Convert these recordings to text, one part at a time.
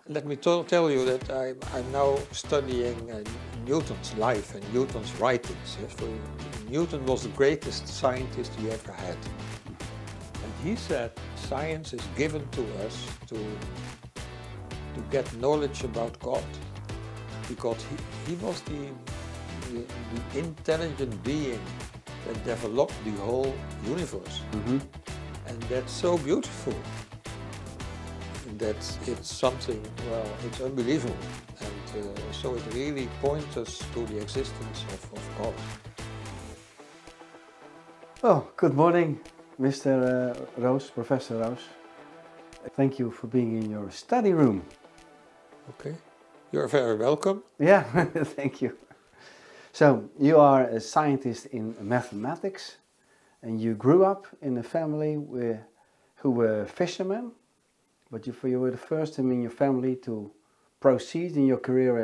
Let me tell you that I'm now studying Newton's life and Newton's writings. Newton was the greatest scientist we ever had. And he said science is given to us to get knowledge about God. Because he was the intelligent being that developed the whole universe. Mm-hmm. And that's so beautiful. That it's something, well, it's unbelievable. And so it really points us to the existence of God. Oh, good morning, Mr. Roos, Professor Roos. Thank you for being in your study room. Okay, you're very welcome. Yeah, thank you. So, you are a scientist in mathematics, and you grew up in a family who were fishermen, but you were the first in your family to proceed in your career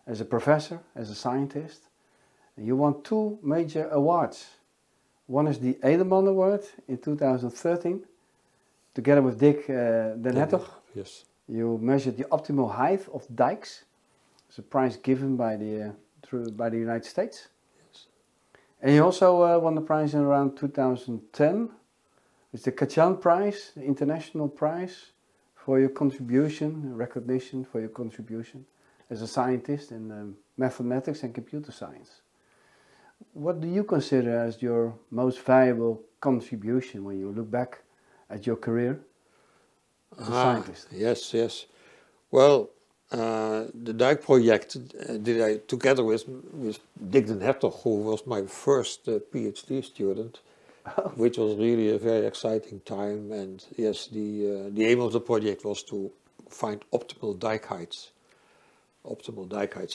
as a professor, as a scientist. And you won two major awards. One is the Edelman Award in 2013, together with Dick Den Hertog. Yes. You measured the optimal height of dikes. It's a prize given by the United States. Yes. And you also won the prize in around 2010. It's the Kachan Prize, the international prize for your contribution, recognition for your contribution as a scientist in mathematics and computer science. What do you consider as your most valuable contribution when you look back at your career as a scientist? Yes. Well, the dike project did I together with Dick Den Hertog, who was my first PhD student, which was really a very exciting time. And yes, the aim of the project was to find optimal dike heights.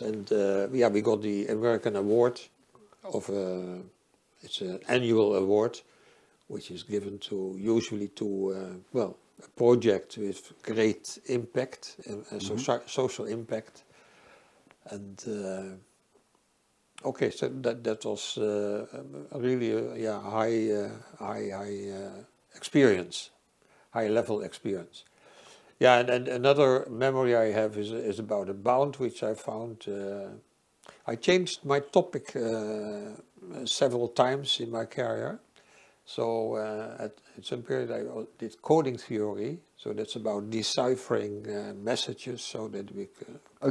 And yeah, we got the American award it's an annual award, which is given usually to a project with great impact, social impact. And okay, so that was really a high experience, high level experience. Yeah, and another memory I have is about a bound which I found. I changed my topic several times in my career. So at some period I did coding theory, so that's about deciphering messages so that we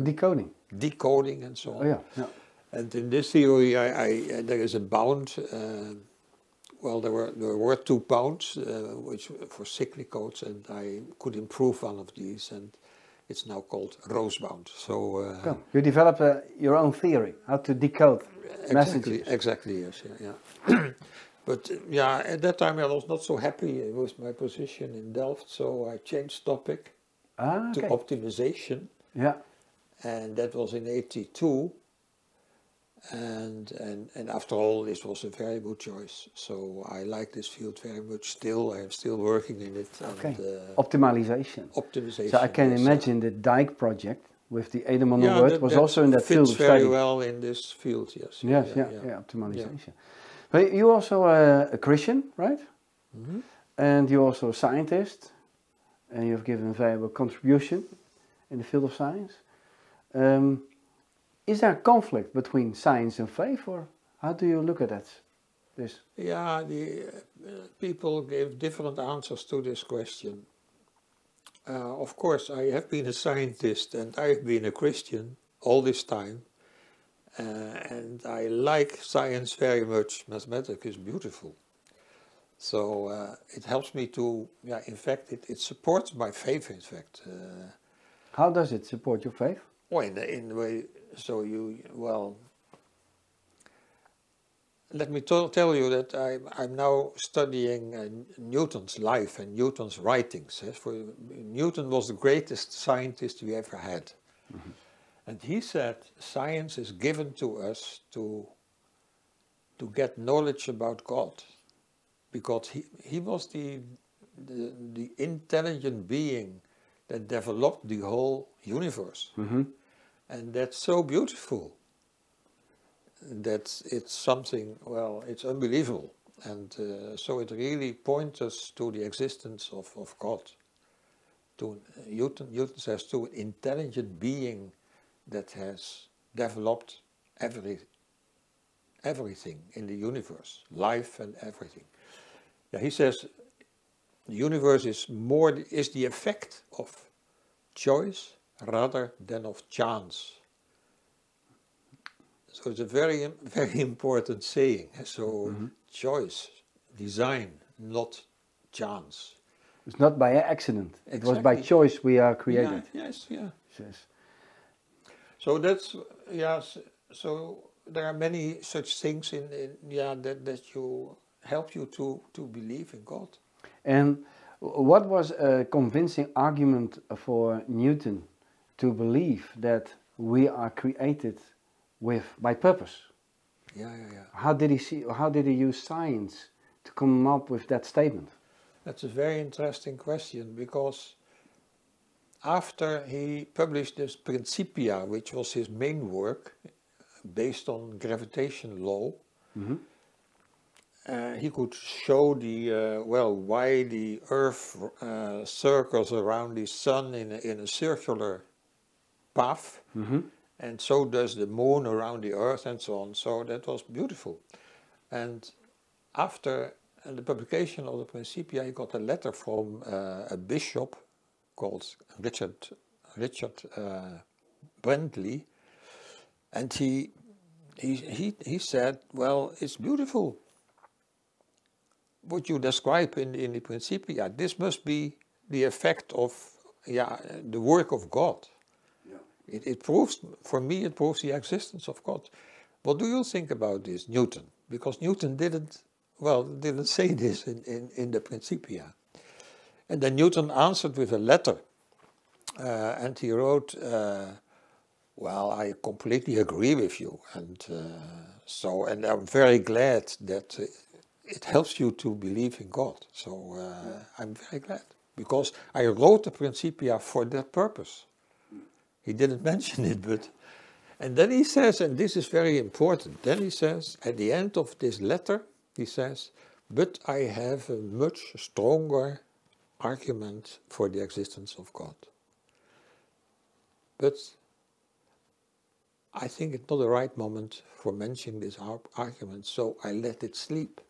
decoding. Decoding and so on. Oh, yeah. And in this theory there is a bound. Well, there were 2 bounds which for cyclic codes, and I could improve one of these, and it's now called Roos bound. So you developed your own theory how to decode messages. Exactly. Yes. Yeah. But yeah, at that time I was not so happy with my position in Delft, so I changed topic to optimization. Yeah. And that was in '82. And after all, this was a very good choice. So I like this field very much still. I am still working in it. Okay. And, Optimization. So I can imagine the dike project with the Edelman Award was also in that field of study. Fits very well in this field, yes. Yeah, optimization. But you're also a Christian, right? Mm-hmm. And you're also a scientist, and you've given a valuable contribution in the field of science. Is there a conflict between science and faith, or how do you look at this? Yeah, the people gave different answers to this question. Of course, I have been a scientist and I have been a Christian all this time. And I like science very much. Mathematics is beautiful. So it helps me to, in fact, it supports my faith, in fact. How does it support your faith? Well, in the way, so let me tell you that I'm now studying Newton's life and Newton's writings. Newton was the greatest scientist we ever had. Mm-hmm. And he said science is given to us to get knowledge about God. Because he was the intelligent being that developed the whole universe. Mm-hmm. And that's so beautiful. That it's something, well, it's unbelievable. And so it really points us to the existence of God. Newton says, to an intelligent being that has developed everything in the universe, life and everything. Yeah, he says the universe is the effect of choice rather than of chance. So it's a very, very important saying. So choice, design, not chance. It's not by accident. Exactly. It was by choice we are created. Yeah, yes, yeah. Yes. So that's, yeah, so there are many such things that you help you to believe in God. And what was a convincing argument for Newton to believe that we are created by purpose? Yeah. How did he use science to come up with that statement? That's a very interesting question, because after he published this Principia, which was his main work based on gravitation law, he could show why the Earth circles around the Sun in a circular path, and so does the Moon around the Earth, and so on. So that was beautiful. And after the publication of the Principia, he got a letter from a bishop called Richard Bentley, and he said, well, it's beautiful what you describe in the Principia. This must be the effect of the work of God. Yeah. It proves, for me, it proves the existence of God. What do you think about this, Newton? Because Newton didn't say this in the Principia. And then Newton answered with a letter, and he wrote, well, I completely agree with you, and I'm very glad that it helps you to believe in God. So I'm very glad, because I wrote the Principia for that purpose. He didn't mention it, but... And then he says, and this is very important, then he says, at the end of this letter, he says, but I have a much stronger argument for the existence of God. But I think it's not the right moment for mentioning this argument, so I let it sleep.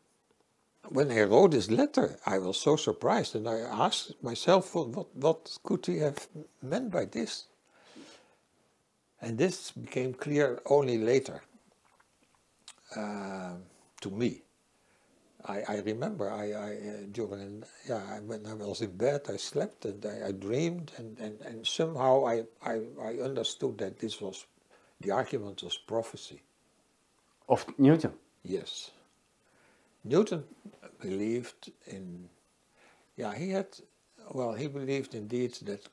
When I wrote this letter, I was so surprised, and I asked myself, what could he have meant by this? And this became clear only later to me. I remember when I was in bed, I slept and I dreamed, and somehow I understood that the argument was prophecy. Of Newton? Yes. Newton believed in, he believed indeed that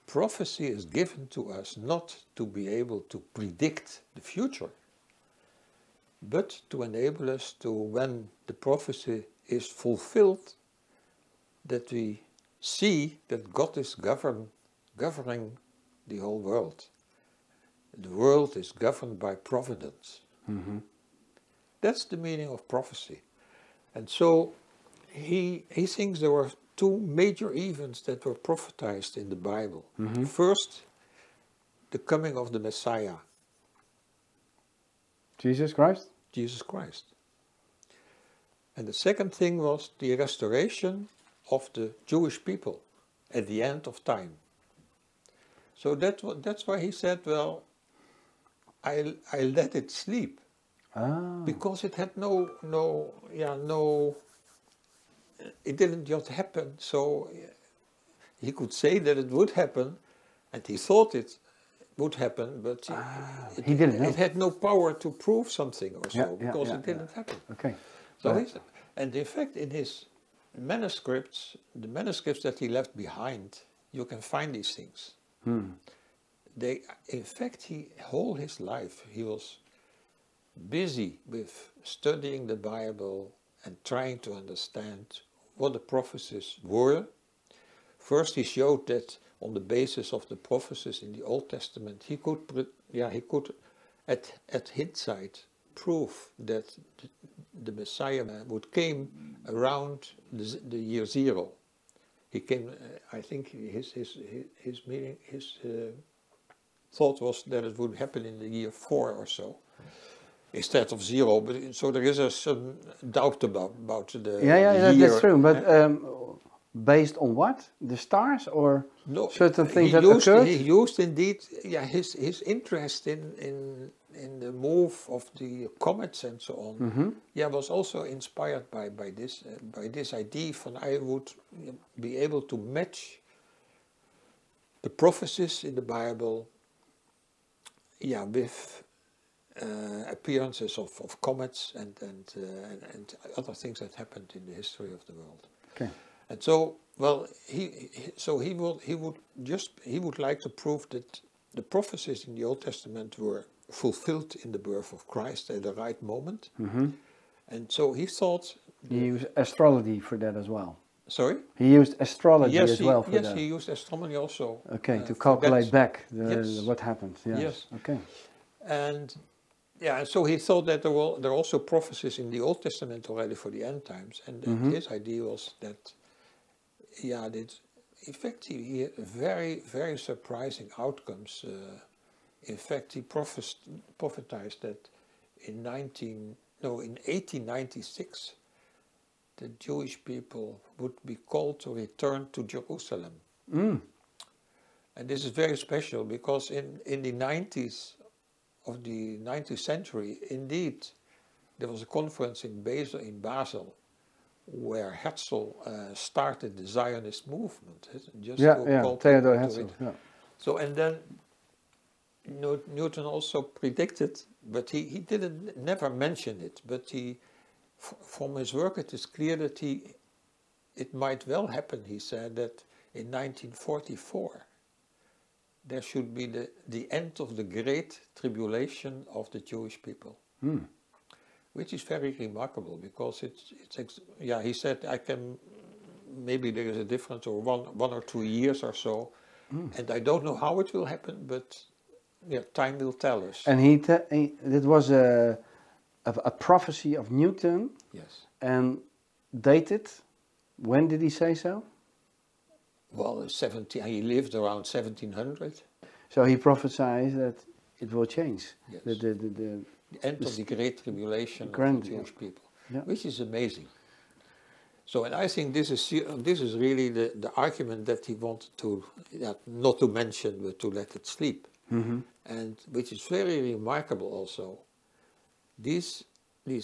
prophecy is given to us not to be able to predict the future, but to enable us to, when the prophecy is fulfilled, that we see that God is governing the whole world. The world is governed by providence. That's the meaning of prophecy. And so he thinks there were two major events that were prophetized in the Bible. First, the coming of the Messiah. Jesus Christ? Jesus Christ. And the second thing was the restoration of the Jewish people at the end of time. So that's why he said, well, I let it sleep. Because it had it didn't just happen, so he could say that it would happen, and he thought it would happen, but he didn't know. It had no power to prove something or so, because it didn't happen. Okay. So and in fact, in his manuscripts, the manuscripts that he left behind, you can find these things. In fact, all his life, he was busy with studying the Bible and trying to understand what the prophecies were. First, he showed that on the basis of the prophecies in the Old Testament, he could at hindsight prove that the Messiah would came around the year 0. he came. I think his meaning, his thought was that it would happen in the year 4 or so, instead of 0. But so there is some doubt about the year. That's true. But based on what? The stars or certain things that occurred? He used indeed, his interest in the move of the comets and so on. Was also inspired by this idea. From I would be able to match the prophecies in the Bible, with appearances of comets and other things that happened in the history of the world. Okay. And so, well, he would like to prove that the prophecies in the Old Testament were fulfilled in the birth of Christ at the right moment. And so he thought... He used astrology for that as well. Sorry? He used astrology as well for that. Yes, he used astronomy also. Okay, to calculate back what happened. Yes. Okay. And so he thought that there are also prophecies in the Old Testament already for the end times. And his idea was that, in fact, he had very, very surprising outcomes. In fact, he prophesied that in 1896, the Jewish people would be called to return to Jerusalem. And this is very special because in the 90s of the 19th century, indeed, there was a conference in Basel where Herzl started the Zionist movement. Theodor Herzl. Yeah. So, and then Newton also predicted, but he never mentioned it, but from his work it is clear that it might well happen, he said, that in 1944 there should be the end of the great tribulation of the Jewish people. Which is very remarkable because he said maybe there is a difference or one or 2 years or so, and I don't know how it will happen, but time will tell us. And it was a prophecy of Newton. Yes. And dated. When did he say so? Well, he lived around 1700. So he prophesied that it will change. Yes. The end of the Great Tribulation of the Jewish people, which is amazing. So, and I think this is really the argument that he wanted to, not to mention, but to let it sleep. And which is very remarkable also. These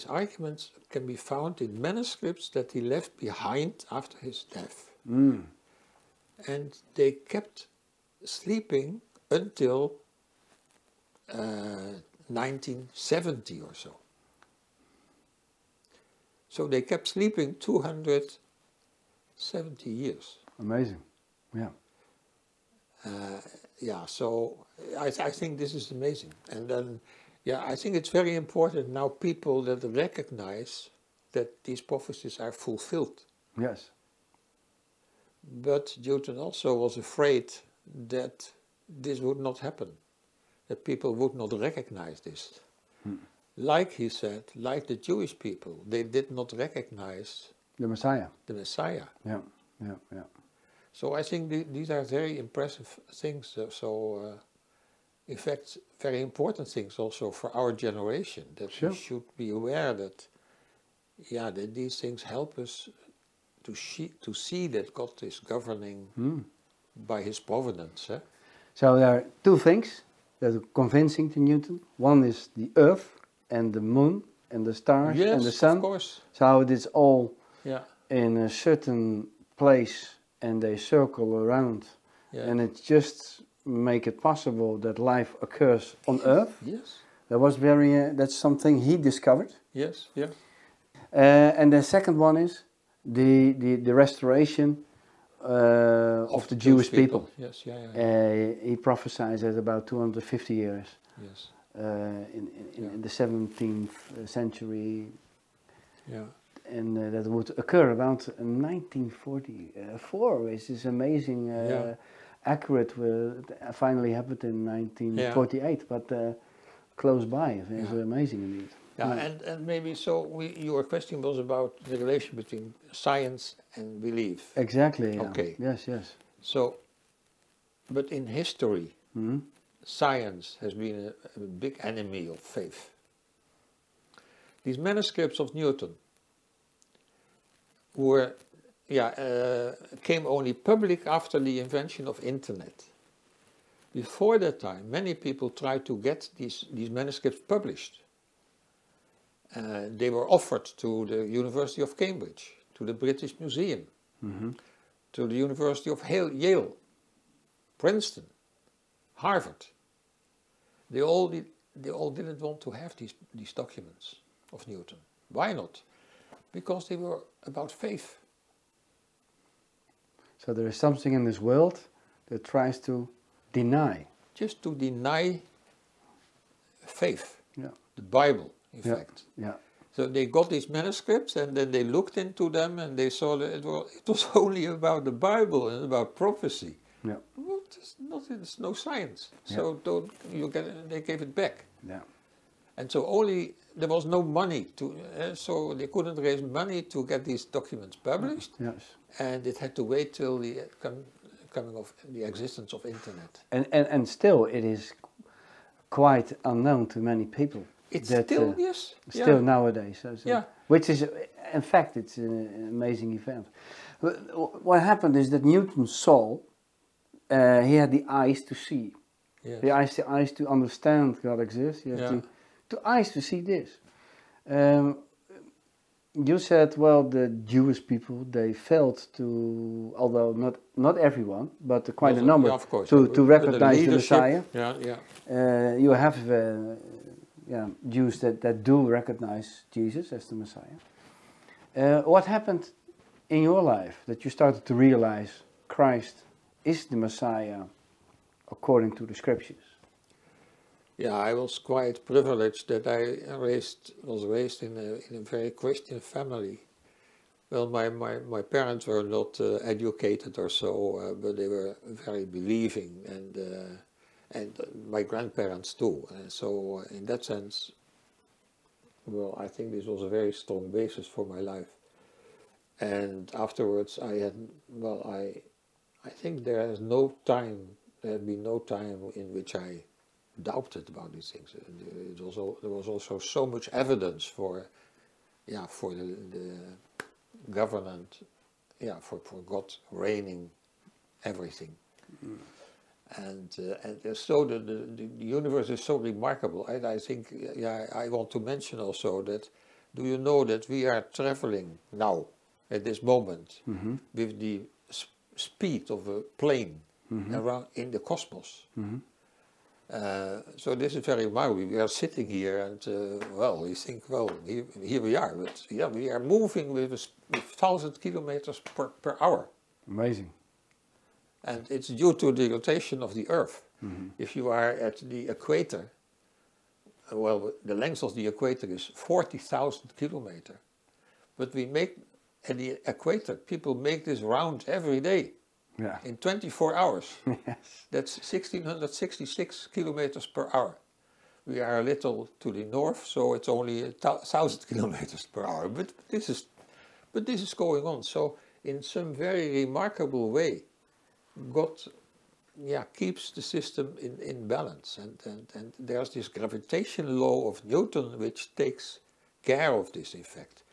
arguments can be found in manuscripts that he left behind after his death. And they kept sleeping until 1970 or so. So they kept sleeping 270 years. Amazing, yeah. So I think this is amazing. And then, I think it's very important now people that recognize that these prophecies are fulfilled. Yes. But Newton also was afraid that this would not happen, that people would not recognize this. Like he said, like the Jewish people, they did not recognize the Messiah. Yeah. So I think these are very impressive things. In fact, very important things also for our generation, that we should be aware that, that these things help us to see that God is governing by His providence. So there are two things that are convincing to Newton. One is the earth and the moon and the stars and the sun. Of course. So it is all in a certain place and they circle around. And it just make it possible that life occurs on earth. Yes. That was that's something he discovered. Yes, and the second one is the restoration of the Jewish people. Yes, He prophesied at about 250 years. Yes. In the 17th century. Yeah. And that would occur around 1944, which is amazing, accurate. Finally happened in 1948, but close by. It's amazing indeed. Yeah, and maybe so your question was about the relation between science and belief. Exactly. Yeah. Okay. Yes. Yes. So, but in history, Hmm. science has been a big enemy of faith. These manuscripts of Newton were, came only public after the invention of internet. Before that time, many people tried to get these manuscripts published. They were offered to the University of Cambridge, to the British Museum, to the University of Yale, Princeton, Harvard. They all didn't want to have these documents of Newton. Why not? Because they were about faith. So there is something in this world that tries to deny. Just to deny faith. Yeah. The Bible, in Yeah. fact. Yeah. So they got these manuscripts and then they looked into them and they saw that it was only about the Bible and about prophecy. Yeah. Well, it's no science. So they gave it back. Yeah. And so there was no money so they couldn't raise money to get these documents published. Yes. And it had to wait till the coming of the existence of internet. And still it is quite unknown to many people. It's that, still, yes. Still nowadays. So, Yeah. Which is, in fact, it's an amazing event. What happened is that Newton saw, he had the eyes to see. Yes. The eyes to understand God exists. You have to eyes to see this. You said, well, the Jewish people, they failed to, although not everyone, but quite a number, of course, to recognize the leadership. Messiah. Yeah. You have Jews that do recognize Jesus as the Messiah. What happened in your life that you started to realize Christ is the Messiah according to the scriptures? Yeah, I was quite privileged that I was raised in a very Christian family. Well, my parents were not educated or so, but they were very believing, and my grandparents too. So in that sense, well, I think this was a very strong basis for my life. And afterwards, I think there had been no time in which I doubted about these things. There was also so much evidence for the government, for God reigning everything. And so the universe is so remarkable. I think, I want to mention also that, do you know that we are traveling now, at this moment, with the speed of a plane around in the cosmos? So this is very remarkable. We are sitting here and, we think, here we are. But we are moving with 1,000 kilometers per hour. Amazing. And it's due to the rotation of the Earth. If you are at the equator, the length of the equator is 40,000 kilometers. But at the equator, people make this round every day. Yeah. In 24 hours. Yes. That's 1,666 kilometers per hour. We are a little to the north, so it's only 1,000 kilometers per hour. But this is going on. So in some very remarkable way, God keeps the system in balance. And there's this gravitation law of Newton which takes care of this effect.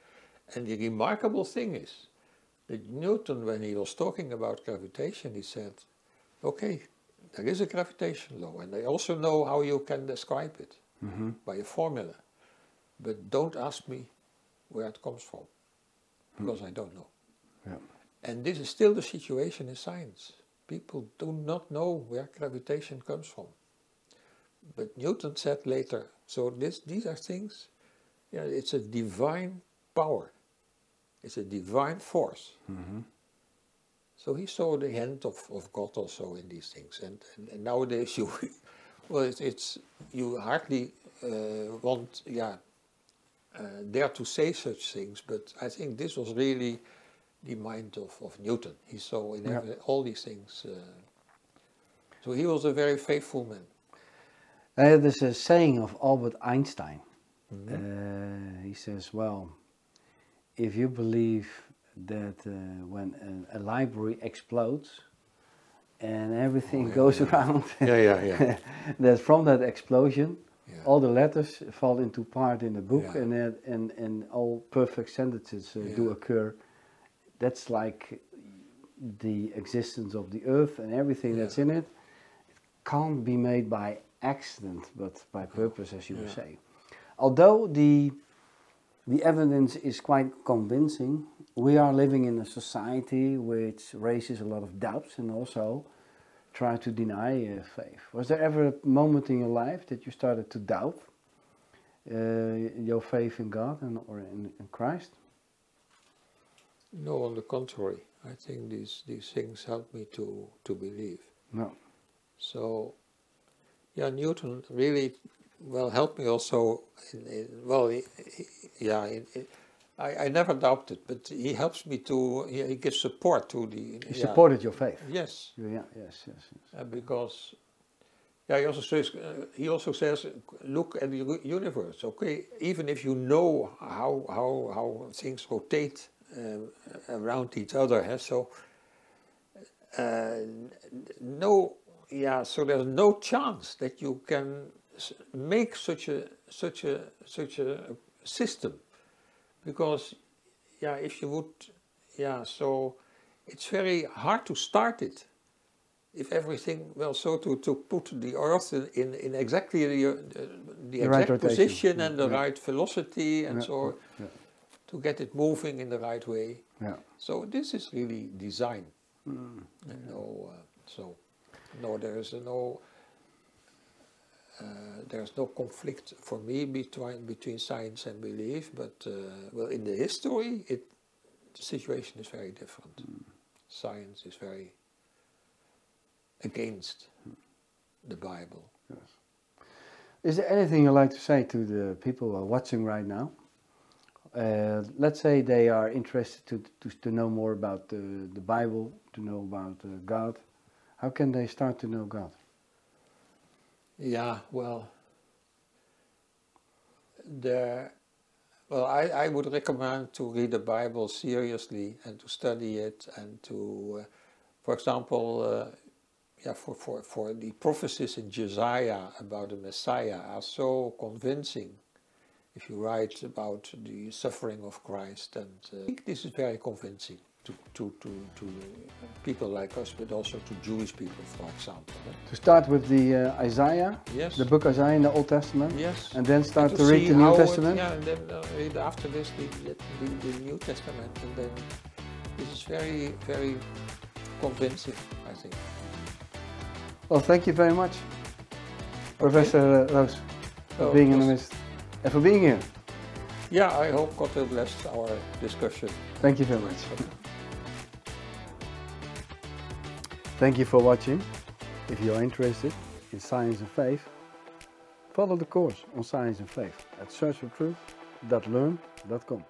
And the remarkable thing is that Newton, when he was talking about gravitation, he said, okay, there is a gravitation law, and I also know how you can describe it by a formula. But don't ask me where it comes from, because I don't know. Yeah. And this is still the situation in science. People do not know where gravitation comes from. But Newton said later, so these are things, it's a divine power. It's a divine force. So he saw the hand of God also in these things. And nowadays you hardly dare to say such things, but I think this was really the mind of Newton. He saw in all these things. So he was a very faithful man. There's a saying of Albert Einstein. He says, well, if you believe that when a library explodes and everything goes around, that from that explosion, all the letters fall into part in the book, and all perfect sentences do occur. That's like the existence of the earth and everything that's in it. It can't be made by accident, but by purpose, as you were saying. Although the evidence is quite convincing, we are living in a society which raises a lot of doubts and also try to deny faith. Was there ever a moment in your life that you started to doubt your faith in God or in Christ? No, on the contrary. I think these things help me to believe. No. So, yeah, Newton really helped me also. I never doubted, but he helps me to. He gives support to the. He supported your faith. Yes. Yes. Because. He also says, look at the universe. Okay, even if you know how things rotate around each other, so there's no chance that you can make such a system, because if you would, so it's very hard to start it. If everything, to put the Earth in exactly the exact right position and the right velocity and to get it moving in the right way. Yeah. So this is really design. And there's no conflict for me between science and belief, but in the history, the situation is very different. Science is very against the Bible. Yes. Is there anything you'd like to say to the people who are watching right now? Let's say they are interested to know more about the Bible, to know about God. How can they start to know God? Yeah, I would recommend to read the Bible seriously and to study it and to, for example, for the prophecies in Josiah about the Messiah are so convincing. If you write about the suffering of Christ, and I think this is very convincing to people like us, but also to Jewish people, for example. To start with the Isaiah, the book Isaiah in the Old Testament, and then start to read the New Testament. And then read after this the New Testament, and then this is very, very convincing, I think. Well, thank you very much, Professor Roos, for being in the midst and for being here. Yeah, I hope God will bless our discussion. Thank you very much. Thank you for watching. If you are interested in science and faith, follow the course on science and faith at searchfortruth.learn.com.